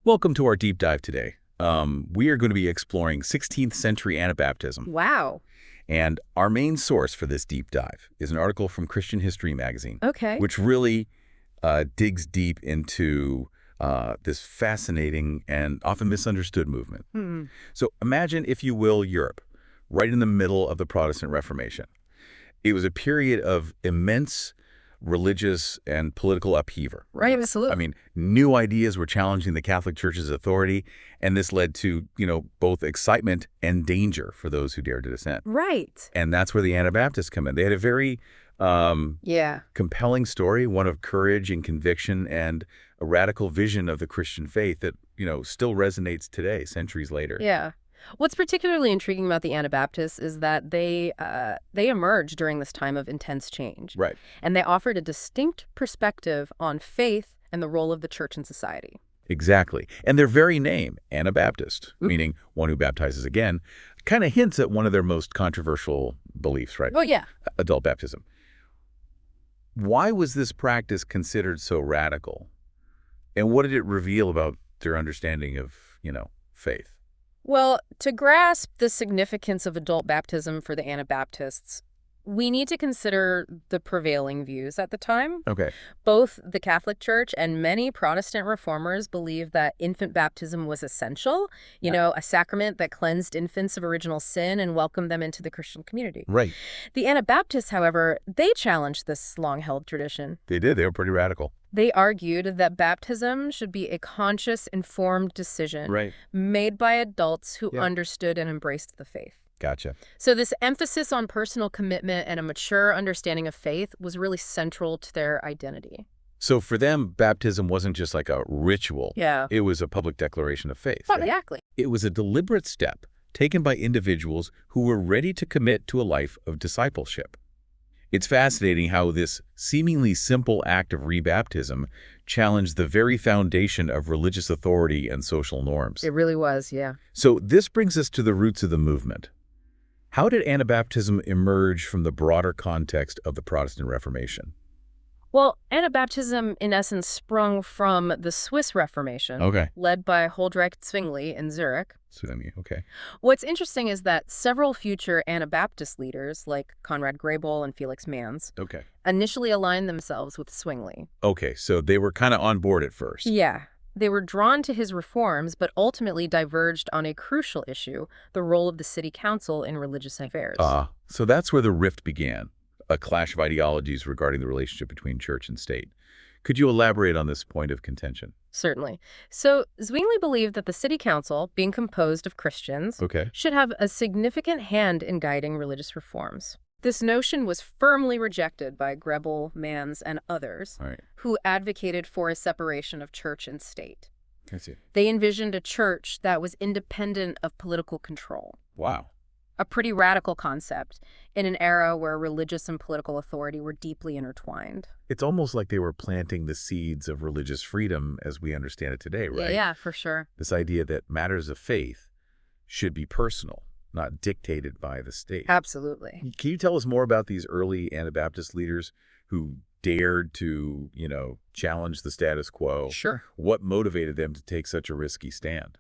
Welcome to our deep dive today. We are going to be exploring 16th century Anabaptism. Wow. And our main source for this deep dive is an article from Christian History magazine, Okay. which really digs deep into this fascinating and often misunderstood movement. Hmm. So imagine, if you will, Europe, right in the middle of the Protestant Reformation. It was a period of immense religious and political upheaval. Right, I absolutely. mean, new ideas were challenging the Catholic Church's authority, and this led to, both excitement and danger for those who dared to dissent. Right. And that's where the Anabaptists come in. They had a very Yeah. compelling story, one of courage and conviction and a radical vision of the Christian faith that, still resonates today, centuries later. Yeah. What's particularly intriguing about the Anabaptists is that they emerged during this time of intense change. Right. And they offered a distinct perspective on faith and the role of the church in society. Exactly. And their very name, Anabaptist, meaning one who baptizes again, kind of hints at one of their most controversial beliefs, right? Oh, yeah. Adult baptism. Why was this practice considered so radical? And what did it reveal about their understanding of, faith? Well, to grasp the significance of adult baptism for the Anabaptists, we need to consider the prevailing views at the time. Okay. Both the Catholic Church and many Protestant reformers believed that infant baptism was essential, a sacrament that cleansed infants of original sin and welcomed them into the Christian community. Right. The Anabaptists, however, they challenged this long-held tradition. They did. They were pretty radical. They argued that baptism should be a conscious, informed decision Right. made by adults who Yeah. understood and embraced the faith. Gotcha. So this emphasis on personal commitment and a mature understanding of faith was really central to their identity. So for them, baptism wasn't just like a ritual. Yeah. It was a public declaration of faith. Exactly. It was a deliberate step taken by individuals who were ready to commit to a life of discipleship. It's fascinating how this seemingly simple act of rebaptism challenged the very foundation of religious authority and social norms. It really was, yeah. So this brings us to the roots of the movement. How did Anabaptism emerge from the broader context of the Protestant Reformation? Well, Anabaptism, in essence, sprung from the Swiss Reformation, Okay. led by Huldrych Zwingli in Zurich. Okay. What's interesting is that several future Anabaptist leaders, like Conrad Grebel and Felix Manz, Okay. initially aligned themselves with Zwingli. Okay, so they were kind of on board at first. Yeah. They were drawn to his reforms, but ultimately diverged on a crucial issue, the role of the city council in religious affairs. So that's where the rift began, a clash of ideologies regarding the relationship between church and state. Could you elaborate on this point of contention? Certainly. So Zwingli believed that the city council, being composed of Christians, Okay. should have a significant hand in guiding religious reforms. This notion was firmly rejected by Grebel, Manz, and others, All right. who advocated for a separation of church and state. I see. They envisioned a church that was independent of political control. Wow. A pretty radical concept in an era where religious and political authority were deeply intertwined. It's almost like they were planting the seeds of religious freedom as we understand it today, right? Yeah, for sure. This idea that matters of faith should be personal, not dictated by the state. Absolutely. Can you tell us more about these early Anabaptist leaders who dared to, challenge the status quo? Sure. What motivated them to take such a risky stand?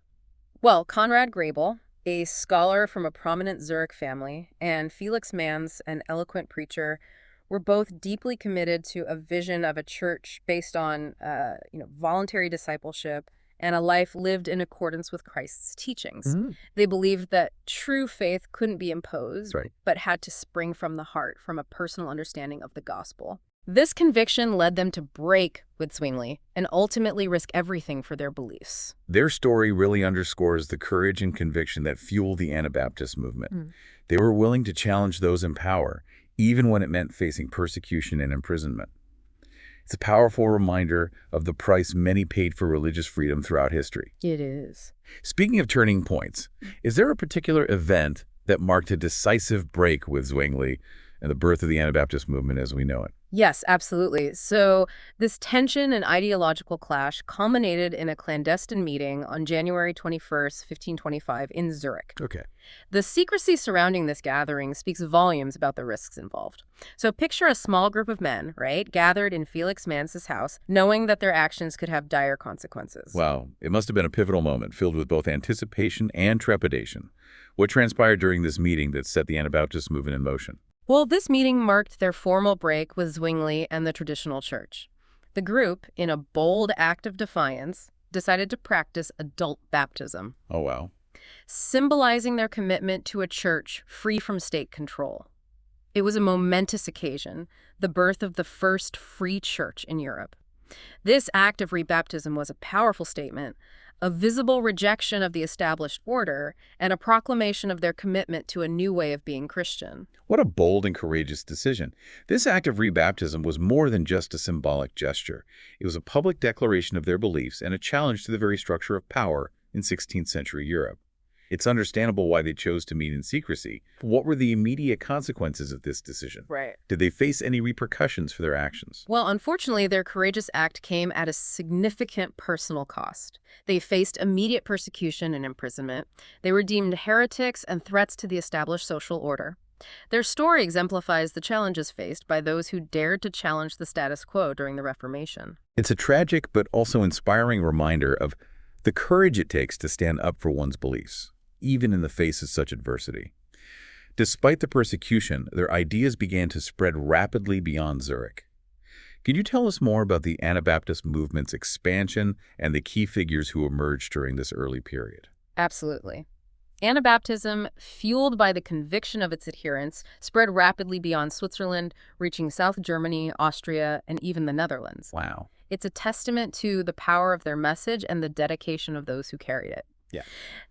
Well, Conrad Grebel, a scholar from a prominent Zurich family, and Felix Manz, an eloquent preacher, were both deeply committed to a vision of a church based on, voluntary discipleship and a life lived in accordance with Christ's teachings. They believed that true faith couldn't be imposed, Right. but had to spring from the heart, from a personal understanding of the gospel. This conviction led them to break with Zwingli and ultimately risk everything for their beliefs. Their story really underscores the courage and conviction that fueled the Anabaptist movement. They were willing to challenge those in power, even when it meant facing persecution and imprisonment. It's a powerful reminder of the price many paid for religious freedom throughout history. It is. Speaking of turning points, is there a particular event that marked a decisive break with Zwingli and the birth of the Anabaptist movement as we know it? Yes, absolutely. So, this tension and ideological clash culminated in a clandestine meeting on January 21st, 1525, in Zurich. Okay. The secrecy surrounding this gathering speaks volumes about the risks involved. So, picture a small group of men, right, gathered in Felix Manz's house, knowing that their actions could have dire consequences. Wow, it must have been a pivotal moment filled with both anticipation and trepidation. What transpired during this meeting that set the Anabaptist movement in motion? Well, this meeting marked their formal break with Zwingli and the traditional church. The group, in a bold act of defiance, decided to practice adult baptism, Oh, wow. symbolizing their commitment to a church free from state control. It was a momentous occasion, the birth of the first free church in Europe. This act of rebaptism was a powerful statement, a visible rejection of the established order, and a proclamation of their commitment to a new way of being Christian. What a bold and courageous decision. This act of rebaptism was more than just a symbolic gesture. It was a public declaration of their beliefs and a challenge to the very structure of power in 16th century Europe. It's understandable why they chose to meet in secrecy. What were the immediate consequences of this decision? Right. Did they face any repercussions for their actions? Well, unfortunately, their courageous act came at a significant personal cost. They faced immediate persecution and imprisonment. They were deemed heretics and threats to the established social order. Their story exemplifies the challenges faced by those who dared to challenge the status quo during the Reformation. It's a tragic but also inspiring reminder of the courage it takes to stand up for one's beliefs, even in the face of such adversity. Despite the persecution, their ideas began to spread rapidly beyond Zurich. Can you tell us more about the Anabaptist movement's expansion and the key figures who emerged during this early period? Absolutely. Anabaptism, fueled by the conviction of its adherents, spread rapidly beyond Switzerland, reaching South Germany, Austria, and even the Netherlands. Wow. It's a testament to the power of their message and the dedication of those who carried it. Yeah.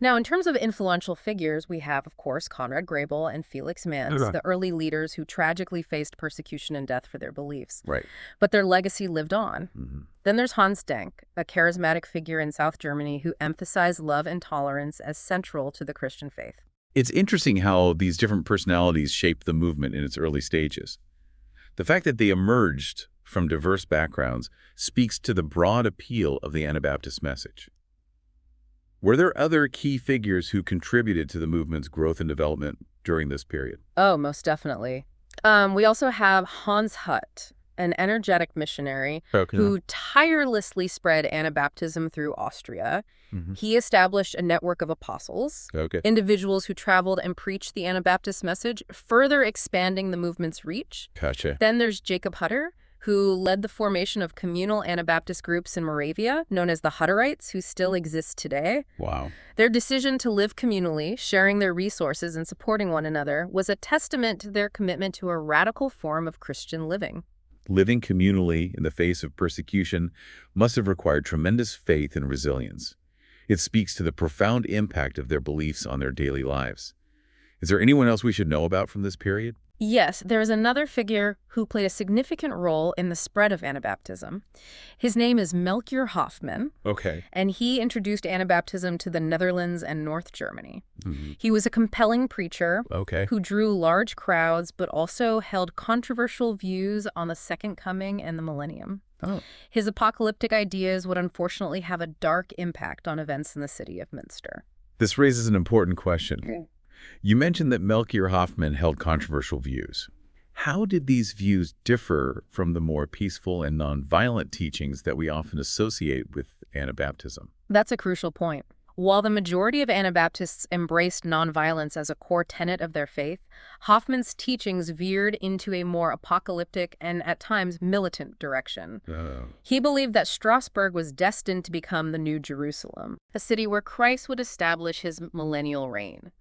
Now, in terms of influential figures, we have, of course, Conrad Grebel and Felix Manz, Okay. the early leaders who tragically faced persecution and death for their beliefs. Right. But their legacy lived on. Mhm. Then there's Hans Denk, a charismatic figure in South Germany who emphasized love and tolerance as central to the Christian faith. It's interesting how these different personalities shaped the movement in its early stages. The fact that they emerged from diverse backgrounds speaks to the broad appeal of the Anabaptist message. Were there other key figures who contributed to the movement's growth and development during this period? Oh, most definitely. We also have Hans Hut, an energetic missionary Okay. who tirelessly spread Anabaptism through Austria. Mhm. He established a network of apostles, Okay. individuals who traveled and preached the Anabaptist message, further expanding the movement's reach. Gotcha. Then there's Jacob Hutter, who led the formation of communal Anabaptist groups in Moravia, known as the Hutterites, who still exist today. Wow. Their decision to live communally, sharing their resources and supporting one another, was a testament to their commitment to a radical form of Christian living. Living communally in the face of persecution must have required tremendous faith and resilience. It speaks to the profound impact of their beliefs on their daily lives. Is there anyone else we should know about from this period? Yes, there is another figure who played a significant role in the spread of Anabaptism. His name is Melchior Hoffman, Okay. and he introduced Anabaptism to the Netherlands and North Germany. Mhm. He was a compelling preacher Okay. who drew large crowds but also held controversial views on the Second Coming and the Millennium. Oh. His apocalyptic ideas would unfortunately have a dark impact on events in the city of Münster. This raises an important question. You mentioned that Melchior Hoffman held controversial views. How did these views differ from the more peaceful and nonviolent teachings that we often associate with Anabaptism? That's a crucial point. While the majority of Anabaptists embraced nonviolence as a core tenet of their faith, Hoffman's teachings veered into a more apocalyptic and, at times, militant direction. Oh. He believed that Strasbourg was destined to become the new Jerusalem, a city where Christ would establish his millennial reign.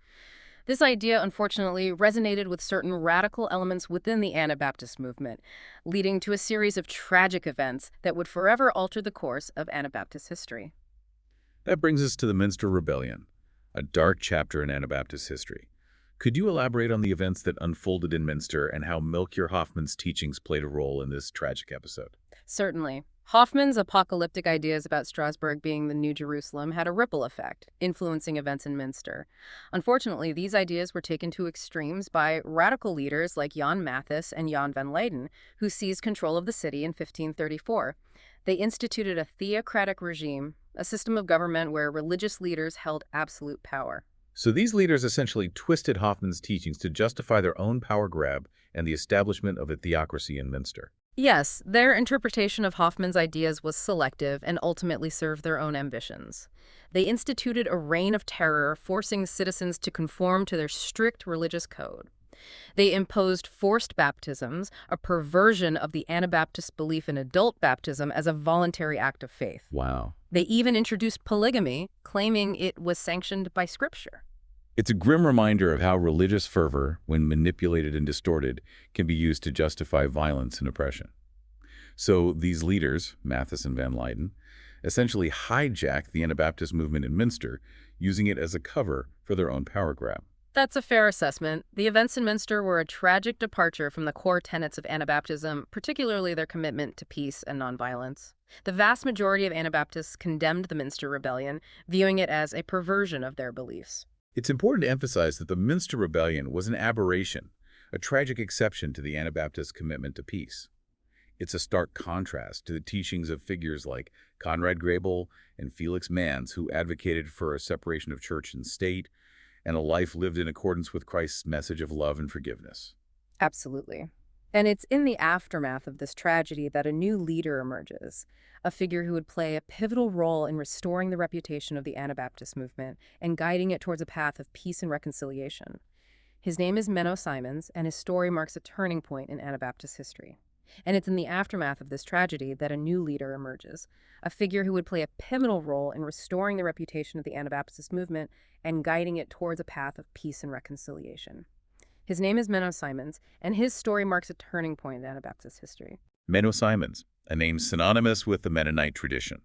This idea, unfortunately, resonated with certain radical elements within the Anabaptist movement, leading to a series of tragic events that would forever alter the course of Anabaptist history. That brings us to the Münster Rebellion, a dark chapter in Anabaptist history. Could you elaborate on the events that unfolded in Münster and how Melchior Hoffman's teachings played a role in this tragic episode? Certainly. Hoffman's apocalyptic ideas about Strasbourg being the New Jerusalem had a ripple effect, influencing events in Minster. Unfortunately, these ideas were taken to extremes by radical leaders like Jan Mathis and Jan van Leyden, who seized control of the city in 1534. They instituted a theocratic regime, a system of government where religious leaders held absolute power. So these leaders essentially twisted Hoffman's teachings to justify their own power grab and the establishment of a theocracy in Minster. Yes, their interpretation of Hoffman's ideas was selective and ultimately served their own ambitions. They instituted a reign of terror, forcing citizens to conform to their strict religious code. They imposed forced baptisms, a perversion of the Anabaptist belief in adult baptism as a voluntary act of faith. Wow. They even introduced polygamy, claiming it was sanctioned by Scripture. It's a grim reminder of how religious fervor, when manipulated and distorted, can be used to justify violence and oppression. So these leaders, Mathis and Van Leyden, essentially hijacked the Anabaptist movement in Minster, using it as a cover for their own power grab. That's a fair assessment. The events in Minster were a tragic departure from the core tenets of Anabaptism, particularly their commitment to peace and nonviolence. The vast majority of Anabaptists condemned the Minster Rebellion, viewing it as a perversion of their beliefs. It's important to emphasize that the Minster Rebellion was an aberration, a tragic exception to the Anabaptist commitment to peace. It's a stark contrast to the teachings of figures like Conrad Grebel and Felix Manz, who advocated for a separation of church and state and a life lived in accordance with Christ's message of love and forgiveness. Absolutely. And it's in the aftermath of this tragedy that a new leader emerges, a figure who would play a pivotal role in restoring the reputation of the Anabaptist movement and guiding it towards a path of peace and reconciliation. His name is Menno Simons, and his story marks a turning point in Anabaptist history. And it's in the aftermath of this tragedy that a new leader emerges, a figure who would play a pivotal role in restoring the reputation of the Anabaptist movement and guiding it towards a path of peace and reconciliation. His name is Menno Simons, and his story marks a turning point in Anabaptist history. Menno Simons, a name synonymous with the Mennonite tradition.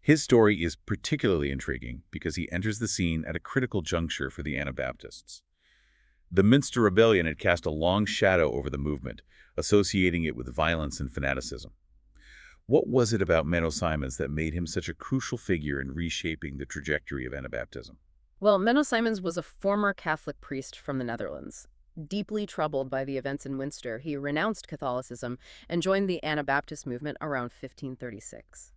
His story is particularly intriguing because he enters the scene at a critical juncture for the Anabaptists. The Minster Rebellion had cast a long shadow over the movement, associating it with violence and fanaticism. What was it about Menno Simons that made him such a crucial figure in reshaping the trajectory of Anabaptism? Well, Menno Simons was a former Catholic priest from the Netherlands. Deeply troubled by the events in Winster, he renounced Catholicism and joined the Anabaptist movement around 1536.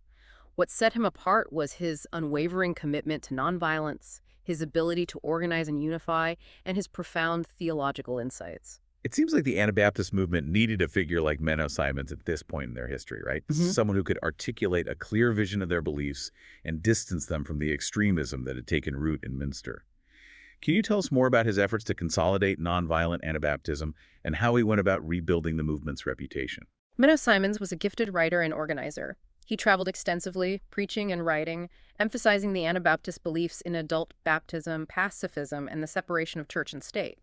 What set him apart was his unwavering commitment to nonviolence, his ability to organize and unify, and his profound theological insights. It seems like the Anabaptist movement needed a figure like Menno Simons at this point in their history, right? Mhm. Someone who could articulate a clear vision of their beliefs and distance them from the extremism that had taken root in Minster. Can you tell us more about his efforts to consolidate nonviolent Anabaptism and how he went about rebuilding the movement's reputation? Menno Simons was a gifted writer and organizer. He traveled extensively, preaching and writing, emphasizing the Anabaptist beliefs in adult baptism, pacifism, and the separation of church and state.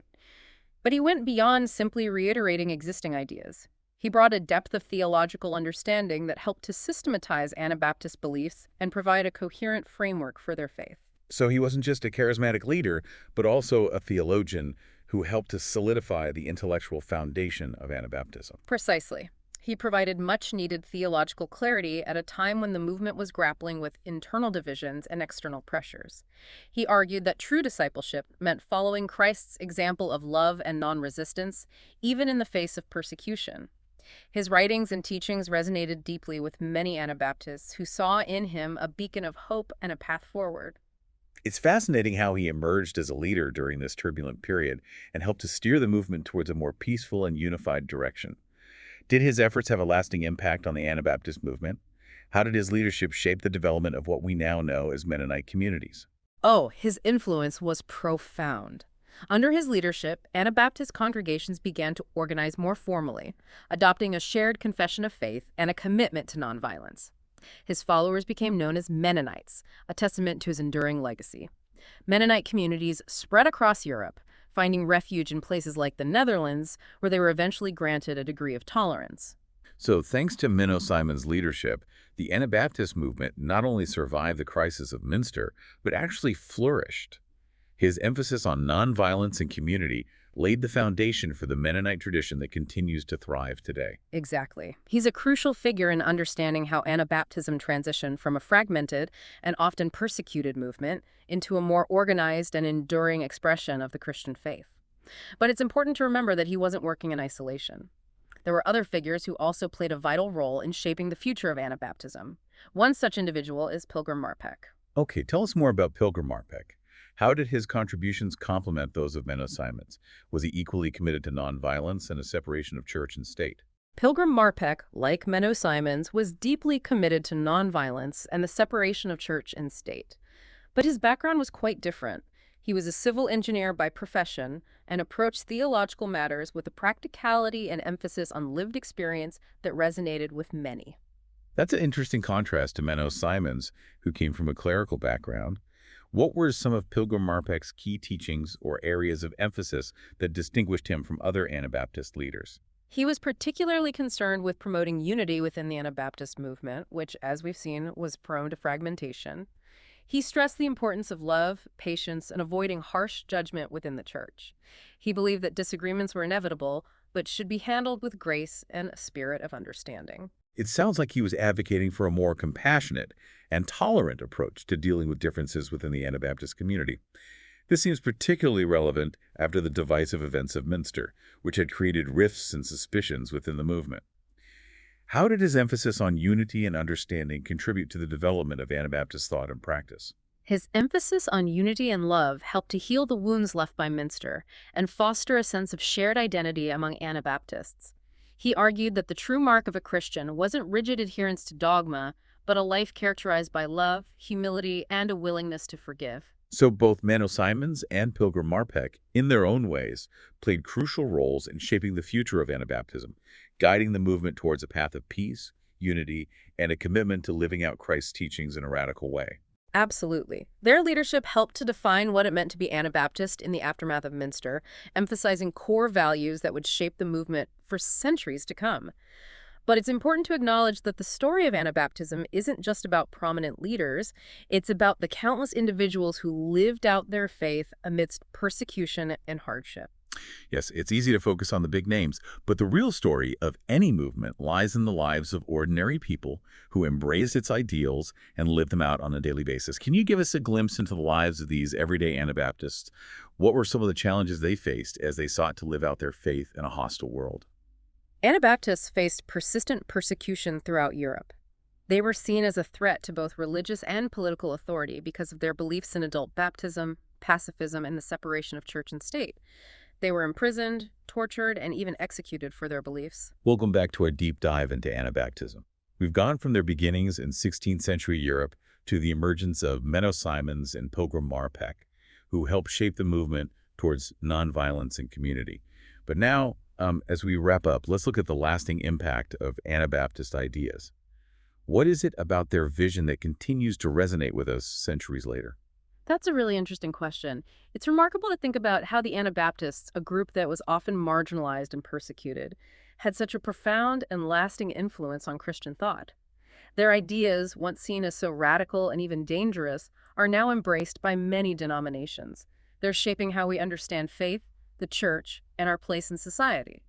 But he went beyond simply reiterating existing ideas. He brought a depth of theological understanding that helped to systematize Anabaptist beliefs and provide a coherent framework for their faith. So he wasn't just a charismatic leader, but also a theologian who helped to solidify the intellectual foundation of Anabaptism. Precisely. He provided much-needed theological clarity at a time when the movement was grappling with internal divisions and external pressures. He argued that true discipleship meant following Christ's example of love and non-resistance, even in the face of persecution. His writings and teachings resonated deeply with many Anabaptists who saw in him a beacon of hope and a path forward. It's fascinating how he emerged as a leader during this turbulent period and helped to steer the movement towards a more peaceful and unified direction. Did his efforts have a lasting impact on the Anabaptist movement? How did his leadership shape the development of what we now know as Mennonite communities? Oh, his influence was profound. Under his leadership, Anabaptist congregations began to organize more formally, adopting a shared confession of faith and a commitment to nonviolence. His followers became known as Mennonites, a testament to his enduring legacy. Mennonite communities spread across Europe, finding refuge in places like the Netherlands, where they were eventually granted a degree of tolerance. So, thanks to Menno Simons' leadership, the Anabaptist movement not only survived the crisis of Minster, but actually flourished. His emphasis on nonviolence and community laid the foundation for the Mennonite tradition that continues to thrive today. Exactly. He's a crucial figure in understanding how Anabaptism transitioned from a fragmented and often persecuted movement into a more organized and enduring expression of the Christian faith. But it's important to remember that he wasn't working in isolation. There were other figures who also played a vital role in shaping the future of Anabaptism. One such individual is Pilgrim Marpeck. Okay, tell us more about Pilgrim Marpeck. How did his contributions complement those of Menno Simons? Was he equally committed to nonviolence and a separation of church and state? Pilgrim Marpeck, like Menno Simons, was deeply committed to nonviolence and the separation of church and state. But his background was quite different. He was a civil engineer by profession and approached theological matters with a practicality and emphasis on lived experience that resonated with many. That's an interesting contrast to Menno Simons, who came from a clerical background. What were some of Pilgrim Marpeck's key teachings or areas of emphasis that distinguished him from other Anabaptist leaders? He was particularly concerned with promoting unity within the Anabaptist movement, which, as we've seen, was prone to fragmentation. He stressed the importance of love, patience, and avoiding harsh judgment within the church. He believed that disagreements were inevitable, but should be handled with grace and a spirit of understanding. It sounds like he was advocating for a more compassionate and tolerant approach to dealing with differences within the Anabaptist community. This seems particularly relevant after the divisive events of Minster, which had created rifts and suspicions within the movement. How did his emphasis on unity and understanding contribute to the development of Anabaptist thought and practice? His emphasis on unity and love helped to heal the wounds left by Minster and foster a sense of shared identity among Anabaptists. He argued that the true mark of a Christian wasn't rigid adherence to dogma, but a life characterized by love, humility, and a willingness to forgive. So both Menno Simons and Pilgrim Marpeck, in their own ways, played crucial roles in shaping the future of Anabaptism, guiding the movement towards a path of peace, unity, and a commitment to living out Christ's teachings in a radical way. Absolutely. Their leadership helped to define what it meant to be Anabaptist in the aftermath of Minster, emphasizing core values that would shape the movement for centuries to come. But it's important to acknowledge that the story of Anabaptism isn't just about prominent leaders. It's about the countless individuals who lived out their faith amidst persecution and hardship. Yes, it's easy to focus on the big names, but the real story of any movement lies in the lives of ordinary people who embrace its ideals and live them out on a daily basis. Can you give us a glimpse into the lives of these everyday Anabaptists? What were some of the challenges they faced as they sought to live out their faith in a hostile world? Anabaptists faced persistent persecution throughout Europe. They were seen as a threat to both religious and political authority because of their beliefs in adult baptism, pacifism, and the separation of church and state. They were imprisoned, tortured, and even executed for their beliefs. Welcome back to our deep dive into Anabaptism. We've gone from their beginnings in 16th century Europe to the emergence of Menno Simons and Pilgrim Marpeck, who helped shape the movement towards nonviolence and community. But now, as we wrap up, let's look at the lasting impact of Anabaptist ideas. What is it about their vision that continues to resonate with us centuries later? That's a really interesting question. It's remarkable to think about how the Anabaptists, a group that was often marginalized and persecuted, had such a profound and lasting influence on Christian thought. Their ideas, once seen as so radical and even dangerous, are now embraced by many denominations. They're shaping how we understand faith, the church, and our place in society.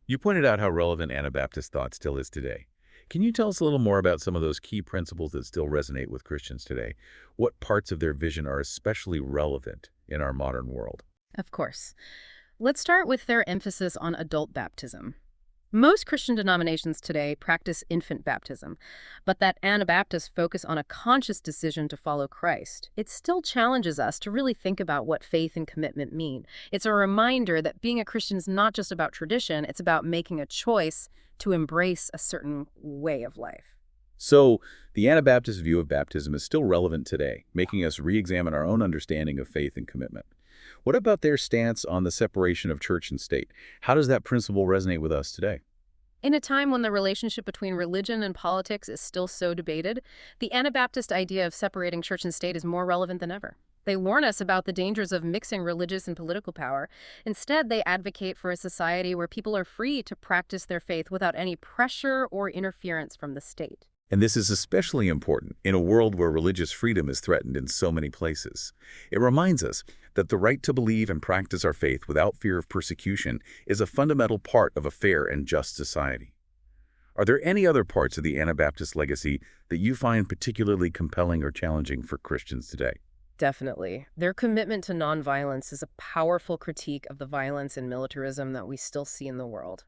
You pointed out how relevant Anabaptist thought still is today. Can you tell us a little more about some of those key principles that still resonate with Christians today? What parts of their vision are especially relevant in our modern world? Of course. Let's start with their emphasis on adult baptism. Most Christian denominations today practice infant baptism, but that Anabaptist focus on a conscious decision to follow Christ. It still challenges us to really think about what faith and commitment mean. It's a reminder that being a Christian is not just about tradition, it's about making a choice to embrace a certain way of life. So, the Anabaptist view of baptism is still relevant today, making us re-examine our own understanding of faith and commitment. What about their stance on the separation of church and state? How does that principle resonate with us today? In a time when the relationship between religion and politics is still so debated, the Anabaptist idea of separating church and state is more relevant than ever. They warn us about the dangers of mixing religious and political power. Instead, they advocate for a society where people are free to practice their faith without any pressure or interference from the state. And this is especially important in a world where religious freedom is threatened in so many places. It reminds us that the right to believe and practice our faith without fear of persecution is a fundamental part of a fair and just society. Are there any other parts of the Anabaptist legacy that you find particularly compelling or challenging for Christians today? Definitely. Their commitment to nonviolence is a powerful critique of the violence and militarism that we still see in the world.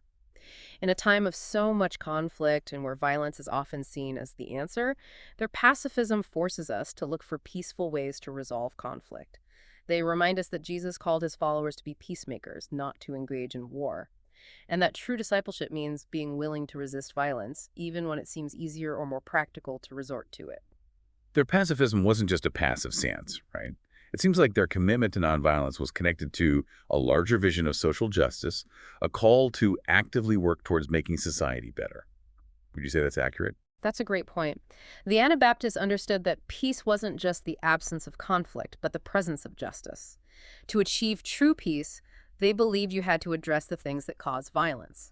In a time of so much conflict and where violence is often seen as the answer, their pacifism forces us to look for peaceful ways to resolve conflict. They remind us that Jesus called his followers to be peacemakers, not to engage in war, and that true discipleship means being willing to resist violence, even when it seems easier or more practical to resort to it. Their pacifism wasn't just a passive stance, right? It seems like their commitment to nonviolence was connected to a larger vision of social justice, a call to actively work towards making society better. Would you say that's accurate? That's a great point. The Anabaptists understood that peace wasn't just the absence of conflict, but the presence of justice. To achieve true peace, they believed you had to address the things that cause violence: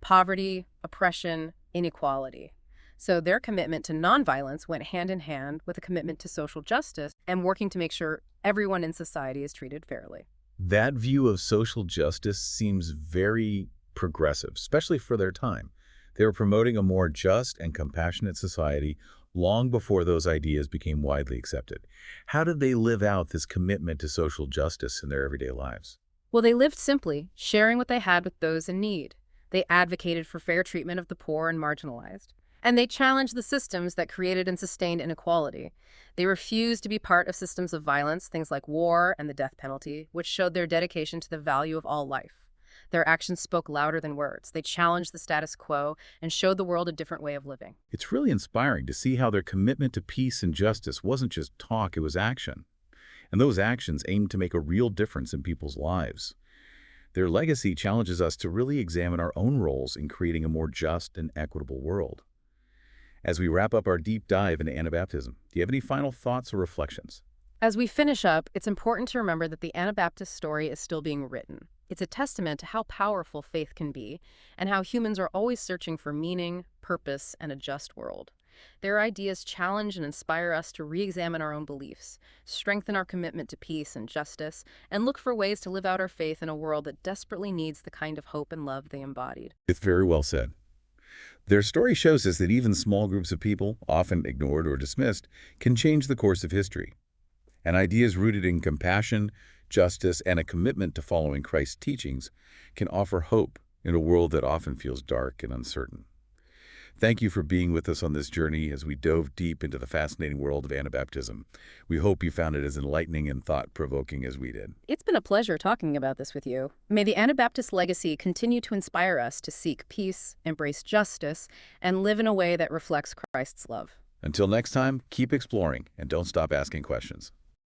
poverty, oppression, inequality. So their commitment to nonviolence went hand in hand with a commitment to social justice and working to make sure everyone in society is treated fairly. That view of social justice seems very progressive, especially for their time. They were promoting a more just and compassionate society long before those ideas became widely accepted. How did they live out this commitment to social justice in their everyday lives? Well, they lived simply, sharing what they had with those in need. They advocated for fair treatment of the poor and marginalized. And they challenged the systems that created and sustained inequality. They refused to be part of systems of violence, things like war and the death penalty, which showed their dedication to the value of all life. Their actions spoke louder than words. They challenged the status quo and showed the world a different way of living. It's really inspiring to see how their commitment to peace and justice wasn't just talk, it was action. And those actions aimed to make a real difference in people's lives. Their legacy challenges us to really examine our own roles in creating a more just and equitable world. As we wrap up our deep dive into Anabaptism, do you have any final thoughts or reflections? As we finish up, it's important to remember that the Anabaptist story is still being written. It's a testament to how powerful faith can be and how humans are always searching for meaning, purpose, and a just world. Their ideas challenge and inspire us to re-examine our own beliefs, strengthen our commitment to peace and justice, and look for ways to live out our faith in a world that desperately needs the kind of hope and love they embodied. It's very well said. Their story shows us that even small groups of people, often ignored or dismissed, can change the course of history. And ideas rooted in compassion, justice, and a commitment to following Christ's teachings can offer hope in a world that often feels dark and uncertain. Thank you for being with us on this journey as we dove deep into the fascinating world of Anabaptism. We hope you found it as enlightening and thought-provoking as we did. It's been a pleasure talking about this with you. May the Anabaptist legacy continue to inspire us to seek peace, embrace justice, and live in a way that reflects Christ's love. Until next time, keep exploring and don't stop asking questions.